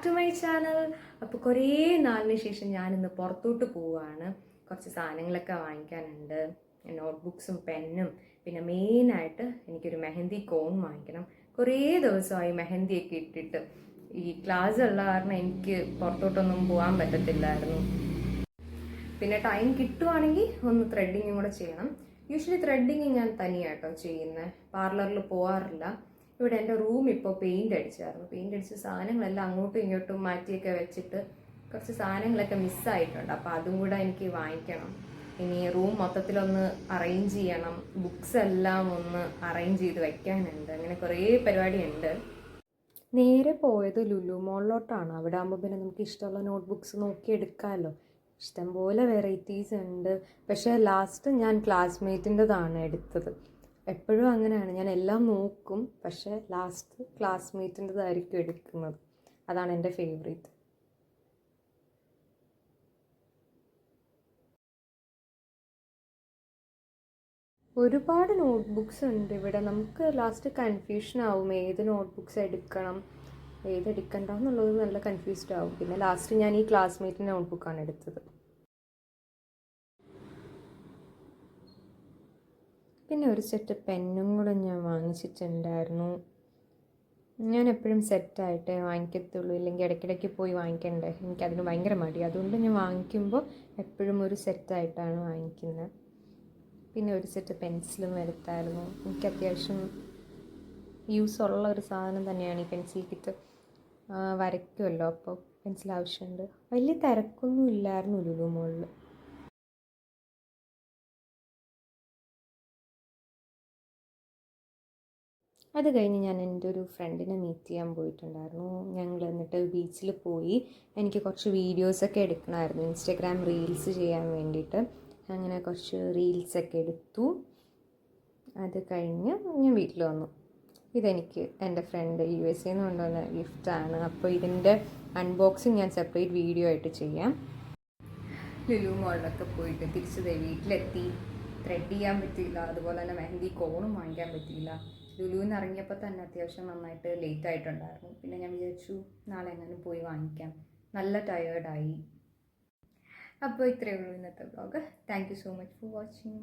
Back to my channel. അപ്പോൾ കുറേ നാളിന് ശേഷം ഞാനിന്ന് പുറത്തോട്ട് പോവുകയാണ്. കുറച്ച് സാധനങ്ങളൊക്കെ വാങ്ങിക്കാനുണ്ട്, നോട്ട്ബുക്സും പെന്നും, പിന്നെ മെയിനായിട്ട് എനിക്കൊരു മെഹന്തി കോൺ വാങ്ങിക്കണം. കുറേ ദിവസമായി മെഹന്തിയൊക്കെ ഇട്ടിട്ട് ഈ ക്ലാസ് ഉള്ള കാരണം എനിക്ക് പുറത്തോട്ടൊന്നും പോകാൻ പറ്റത്തില്ലായിരുന്നു. പിന്നെ ടൈം കിട്ടുവാണെങ്കിൽ ഒന്ന് ത്രെഡിങ്ങും കൂടെ ചെയ്യണം. യൂഷ്വലി ത്രെഡിങ് ഞാൻ തനിയാട്ടോ ചെയ്യുന്നത്, പാർലറിൽ പോകാറില്ല. ഇവിടെ എൻ്റെ റൂം ഇപ്പോൾ പെയിൻ്റ് അടിച്ചായിരുന്നു. പെയിൻ്റ് അടിച്ച സാധനങ്ങളെല്ലാം അങ്ങോട്ടും ഇങ്ങോട്ടും മാറ്റിയൊക്കെ വെച്ചിട്ട് കുറച്ച് സാധനങ്ങളൊക്കെ മിസ്സായിട്ടുണ്ട്. അപ്പോൾ അതും കൂടെ എനിക്ക് വാങ്ങിക്കണം. ഇനി റൂം മൊത്തത്തിലൊന്ന് അറേഞ്ച് ചെയ്യണം, ബുക്സ് എല്ലാം ഒന്ന് അറേഞ്ച് ചെയ്ത് വെക്കാനുണ്ട്. അങ്ങനെ കുറേ പരിപാടിയുണ്ട്. നേരെ പോയത് ലുലു മോളിലോട്ടാണ്. അവിടെ ആകുമ്പോൾ പിന്നെ നമുക്ക് ഇഷ്ടമുള്ള നോട്ട്ബുക്സ് നോക്കി എടുക്കാമല്ലോ. ഇഷ്ടംപോലെ വെറൈറ്റീസ് ഉണ്ട്. പക്ഷേ ലാസ്റ്റ് ഞാൻ ക്ലാസ്മേറ്റിൻ്റെതാണ് എടുത്തത്. എപ്പോഴും അങ്ങനെയാണ്, ഞാൻ എല്ലാം നോക്കും, പക്ഷേ ലാസ്റ്റ് ക്ലാസ്മേറ്റിൻ്റെതായിരിക്കും എടുക്കുന്നത്. അതാണ് എൻ്റെ ഫേവറേറ്റ്. ഒരുപാട് നോട്ട്ബുക്സ് ഉണ്ട് ഇവിടെ. നമുക്ക് ലാസ്റ്റ് കൺഫ്യൂഷൻ ആവും ഏത് നോട്ട്ബുക്സ് എടുക്കണം ഏതെടുക്കണ്ട എന്നുള്ളത്. നല്ല കൺഫ്യൂസ്ഡ് ആവും. പിന്നെ ലാസ്റ്റ് ഞാൻ ഈ ക്ലാസ്മേറ്റിൻ്റെ നോട്ട്ബുക്കാണ് എടുത്തത്. പിന്നെ ഒരു സെറ്റ് പെന്നും കൂടെ ഞാൻ വാങ്ങിച്ചിട്ടുണ്ടായിരുന്നു. ഞാൻ എപ്പോഴും സെറ്റായിട്ടേ വാങ്ങിക്കത്തുള്ളൂ, ഇല്ലെങ്കിൽ ഇടയ്ക്കിടയ്ക്ക് പോയി വാങ്ങിക്കണ്ടേ. എനിക്കതിന് ഭയങ്കര മടി. അതുകൊണ്ട് ഞാൻ വാങ്ങിക്കുമ്പോൾ എപ്പോഴും ഒരു സെറ്റായിട്ടാണ് വാങ്ങിക്കുന്നത്. പിന്നെ ഒരു സെറ്റ് പെൻസിലും എടുത്തായിരുന്നു. എനിക്ക് അത്യാവശ്യം യൂസ് ഉള്ള ഒരു സാധനം തന്നെയാണ് ഈ പെൻസിൽ കിറ്റ്. വരയ്ക്കുമല്ലോ, അപ്പോൾ പെൻസിൽ ആവശ്യമുണ്ട്. വലിയ തിരക്കൊന്നും ഇല്ലായിരുന്നു ലുലു മോളിൽ. അത് കഴിഞ്ഞ് ഞാൻ എൻ്റെ ഒരു ഫ്രണ്ടിനെ മീറ്റ് ചെയ്യാൻ പോയിട്ടുണ്ടായിരുന്നു. ഞങ്ങൾ എന്നിട്ട് ബീച്ചിൽ പോയി. എനിക്ക് കുറച്ച് വീഡിയോസൊക്കെ എടുക്കണമായിരുന്നു, ഇൻസ്റ്റഗ്രാം റീൽസ് ചെയ്യാൻ വേണ്ടിയിട്ട്. അങ്ങനെ കുറച്ച് റീൽസൊക്കെ എടുത്തു. അത് കഴിഞ്ഞ് ഞാൻ വീട്ടിൽ വന്നു. ഇതെനിക്ക് എൻ്റെ ഫ്രണ്ട് USA നിന്ന് കൊണ്ടുവന്ന ഗിഫ്റ്റാണ്. അപ്പോൾ ഇതിൻ്റെ അൺബോക്സിങ് ഞാൻ സെപ്പറേറ്റ് വീഡിയോ ആയിട്ട് ചെയ്യാം. ലുലു മോളിലൊക്കെ പോയിട്ട് തിരിച്ച് വീട്ടിലെത്തി. ത്രെഡ് ചെയ്യാൻ പറ്റിയില്ല, അതുപോലെ തന്നെ മെഹന്തി കോണും വാങ്ങിക്കാൻ പറ്റിയില്ല. ലുലുവിൽ നിന്ന് ഇറങ്ങിയപ്പോൾ തന്നെ അത്യാവശ്യം നന്നായിട്ട് ലേറ്റ് ആയിട്ടുണ്ടായിരുന്നു. പിന്നെ ഞാൻ വിചാരിച്ചു നാളെ എങ്ങനെ പോയി വാങ്ങിക്കാം. നല്ല ടയേർഡായി. അപ്പോൾ ഇത്രയേ ഉള്ളൂ ഇന്നത്തെ vlog. Thank you so much for watching.